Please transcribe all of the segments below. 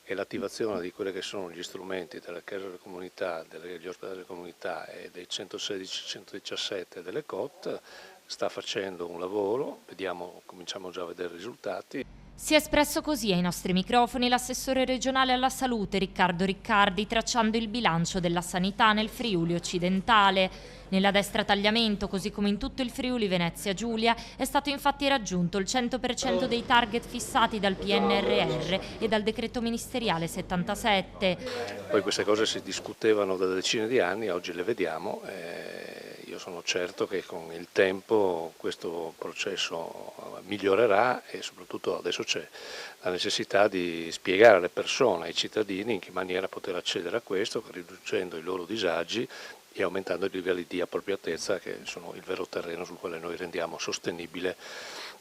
e l'attivazione di quelli che sono gli strumenti delle case delle comunità, degli ospedali delle comunità e dei 116-117 delle COT sta facendo un lavoro, vediamo, cominciamo già a vedere i risultati. Si è espresso così ai nostri microfoni l'assessore regionale alla salute Riccardo Riccardi, tracciando il bilancio della sanità nel Friuli occidentale. Nella destra tagliamento, così come in tutto il Friuli Venezia Giulia, è stato infatti raggiunto il 100% dei target fissati dal PNRR e dal decreto ministeriale 77. Poi queste cose si discutevano da decine di anni, oggi le vediamo. Io sono certo che con il tempo questo processo migliorerà e soprattutto adesso c'è la necessità di spiegare alle persone, ai cittadini in che maniera poter accedere a questo, riducendo i loro disagi e aumentando i livelli di appropriatezza che sono il vero terreno sul quale noi rendiamo sostenibile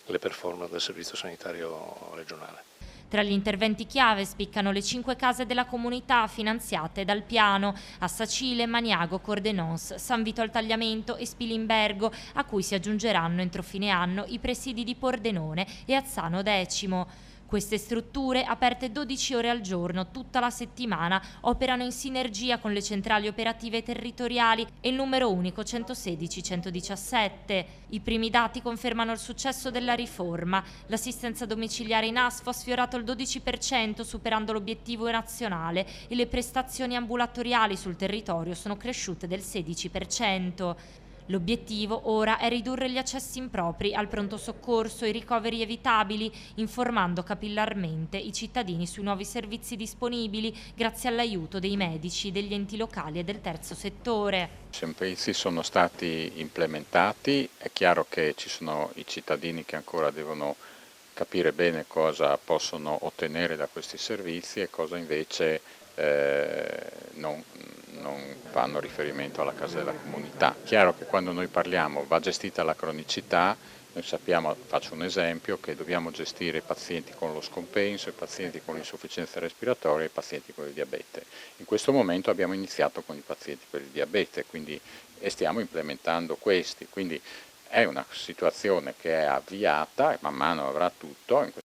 le performance del servizio sanitario regionale. Tra gli interventi chiave spiccano le 5 case della comunità finanziate dal piano a Sacile, Maniago, Cordenons, San Vito al Tagliamento e Spilimbergo, a cui si aggiungeranno entro fine anno i presidi di Pordenone e Azzano Decimo. Queste strutture, aperte 12 ore al giorno, tutta la settimana, operano in sinergia con le centrali operative territoriali e il numero unico 116-117. I primi dati confermano il successo della riforma. L'assistenza domiciliare in ASFO ha sfiorato il 12%, superando l'obiettivo nazionale, e le prestazioni ambulatoriali sul territorio sono cresciute del 16%. L'obiettivo ora è ridurre gli accessi impropri al pronto soccorso e i ricoveri evitabili, informando capillarmente i cittadini sui nuovi servizi disponibili grazie all'aiuto dei medici, degli enti locali e del terzo settore. I servizi sono stati implementati, è chiaro che ci sono i cittadini che ancora devono capire bene cosa possono ottenere da questi servizi e cosa invece non fanno riferimento alla casa della comunità. Chiaro che quando noi parliamo va gestita la cronicità, noi sappiamo, faccio un esempio, che dobbiamo gestire i pazienti con lo scompenso, i pazienti con l'insufficienza respiratoria e i pazienti con il diabete. In questo momento abbiamo iniziato con i pazienti per il diabete e stiamo implementando questi, quindi è una situazione che è avviata e man mano avrà tutto.